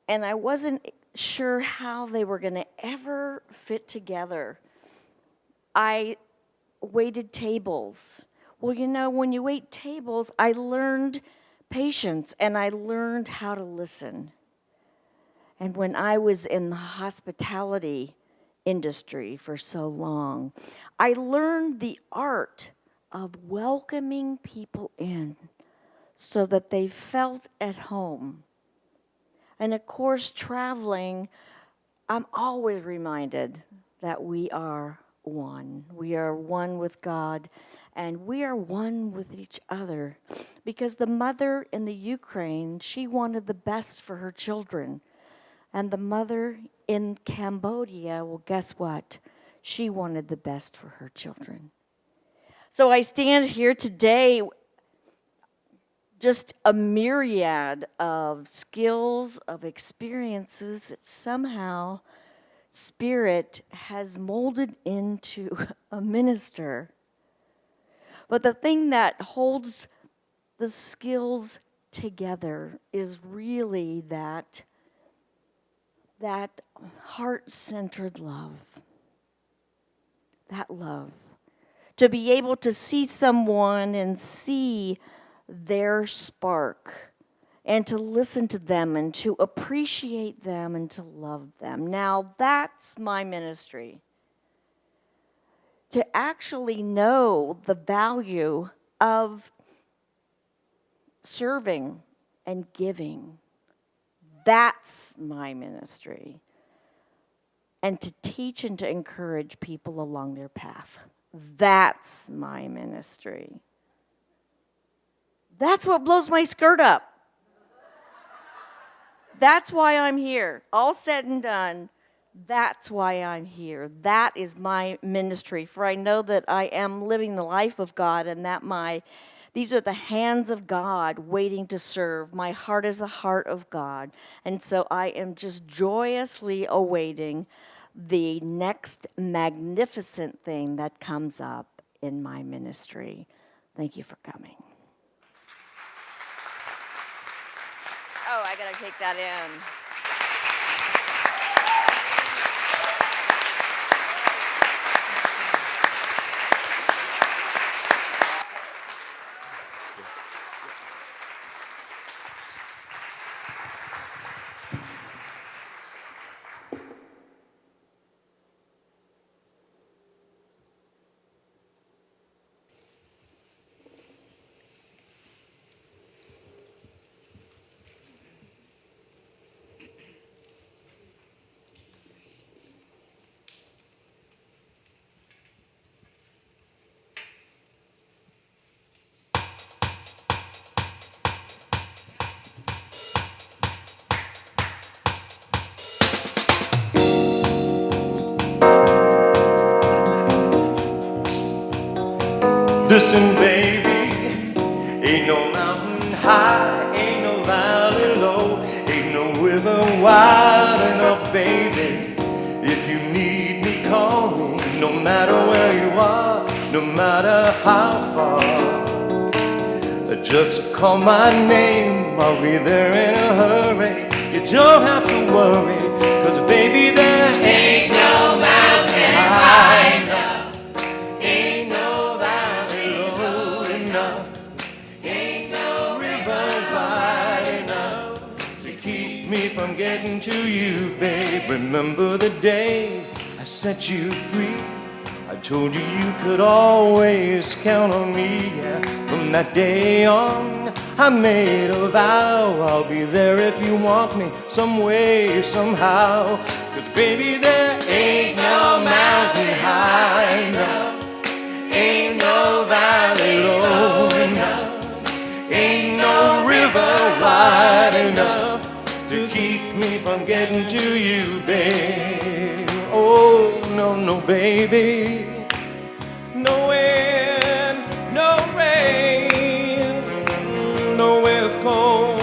And I wasn't sure how they were going to ever fit together. I waited tables. Well, you know, when you wait tables, I learned patience and I learned how to listen. And when I was in the hospitality industry for so long, I learned the art of welcoming people in so that they felt at home. And of course, traveling, I'm always reminded that we are one. We are one with God, and we are one with each other. Because the mother in the Ukraine, she wanted the best for her children. And the mother in Cambodia, well, guess what? She wanted the best for her children. So I stand here today, just a myriad of skills, of experiences that somehow Spirit has molded into a minister. But the thing that holds the skills together is really that heart-centered love. That love to be able to see someone and see their spark, and to listen to them and to appreciate them and to love them. Now, that's my ministry. To actually know the value of serving and giving. That's my ministry. And to teach and to encourage people along their path. That's my ministry. That's what blows my skirt up. That's why I'm here. All said and done, that's why I'm here. That is my ministry. For I know that I am living the life of God, and that these are the hands of God waiting to serve. My heart is the heart of God. And so I am just joyously awaiting the next magnificent thing that comes up in my ministry. Thank you for coming. Oh, I gotta take that in. Listen, baby, ain't no mountain high, ain't no valley low, ain't no river wide enough, baby. If you need me, call me, no matter where you are, no matter how far. Just call my name, I'll be there in a hurry. You don't have to worry, 'cause baby, there ain't no mountain high enough, ain't no valley low enough, ain't no river wide enough to keep me from getting to you, babe. Remember the day I set you free? I told you you could always count on me, yeah. From that day on, I made a vow I'll be there if you want me, some way, somehow. 'Cause baby, there ain't no mountain high enough, ain't no valley low enough, ain't no river wide enough to keep me from getting to you, babe. Oh, no, no, baby. No wind, no rain, no wind's cold,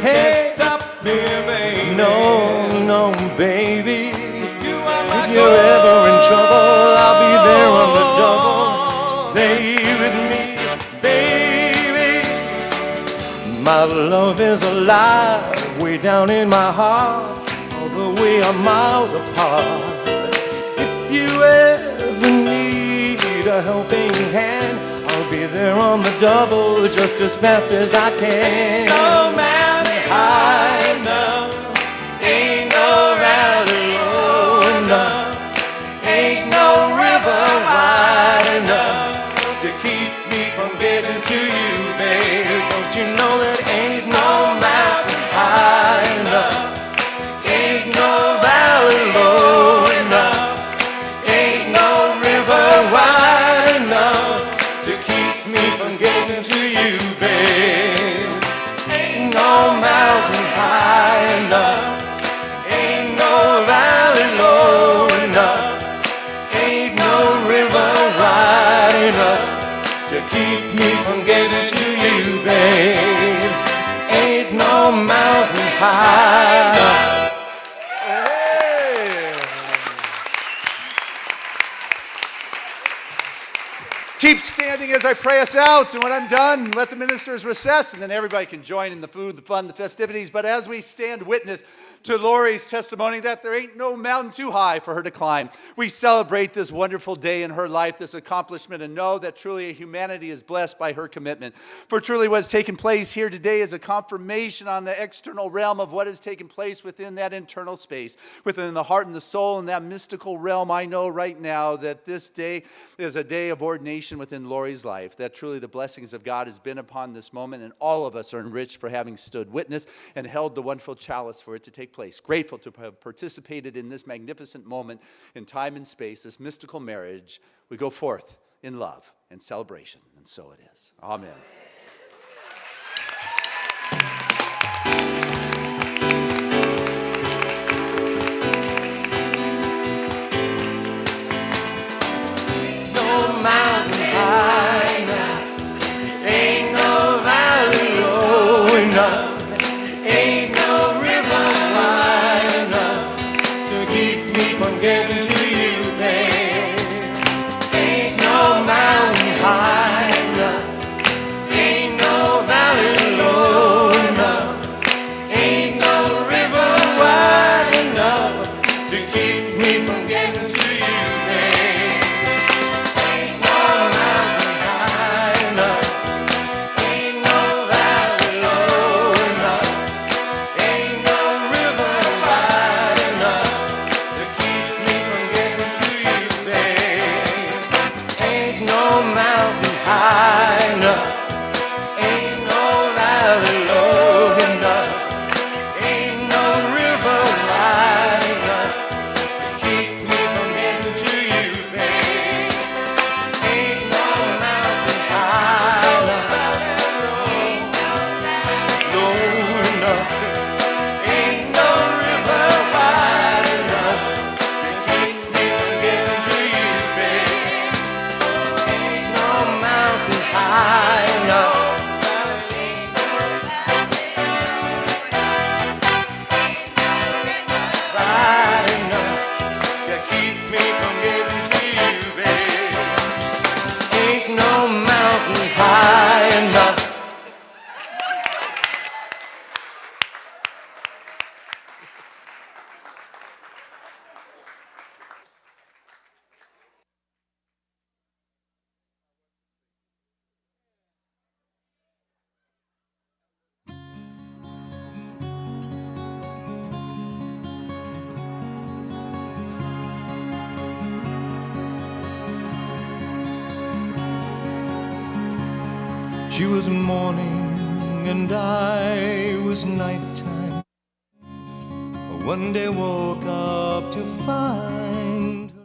can't stop me, baby. No, no, baby. If you're ever in trouble, I'll be there on the double. Stay with me, baby. My love is alive, way down in my heart, although we are miles apart. If you ever need a helping hand, I'll be there on the double, just as fast as I can. Ain't no mountain high enough, ain't no valley low enough, ain't no river wide enough to keep me from getting to you, babe. Don't you know that ain't no mountain high enough, ain't no valley low enough, ain't no river wide enough to keep me from getting to you, babe. Ain't no mountain high enough, ain't no valley low enough, ain't no river wide enough to keep me from getting to you, babe. Keep standing as I pray us out. And when I'm done, let the ministers recess, and then everybody can join in the food, the fun, the festivities. But as we stand witness to Lori's testimony that there ain't no mountain too high for her to climb, we celebrate this wonderful day in her life, this accomplishment, and know that truly humanity is blessed by her commitment. For truly what has taken place here today is a confirmation on the external realm of what has taken place within that internal space, within the heart and the soul, and that mystical realm. I know right now that this day is a day of ordination within Lori's life, that truly the blessings of God has been upon this moment, and all of us are enriched for having stood witness and held the wonderful chalice for it to take place. Grateful to have participated in this magnificent moment in time and space, this mystical marriage. We go forth in love and celebration, and so it is. Amen. No mountain high enough, ain't no valley low enough, ain't no river wide enough to keep me from getting to you, babe. Ain't no mountain high enough, ain't no valley low enough, ain't no river wide enough to keep me from getting to you, babe. Ain't no mountain high enough, ain't no valley low enough, ain't no river wide enough to keep me from getting to you, babe. Ain't no mountain high enough, ain't no valley low enough, ain't no river wide enough to keep me from getting to you, babe. Ain't no mountain high enough, low enough, ain't no river wide enough to keep me from getting to you, babe. Ain't no mountain high enough. Wide enough to keep me from getting to you, babe. Ain't no mountain high enough. She was morning and I was nighttime. One day woke up to find her.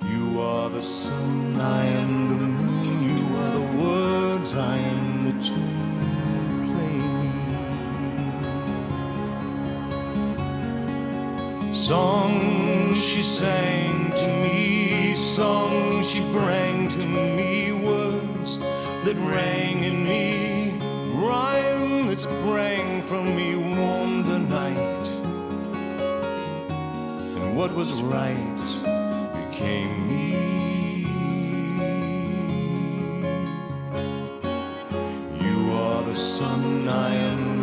You are the sun, I am the moon. You are the words, I am the tune. Play me. Songs she sang to me, songs she brought to me, words that rang in me, rhyme that sprang from me, warmed the night. And what was right became me. You are the sun, I am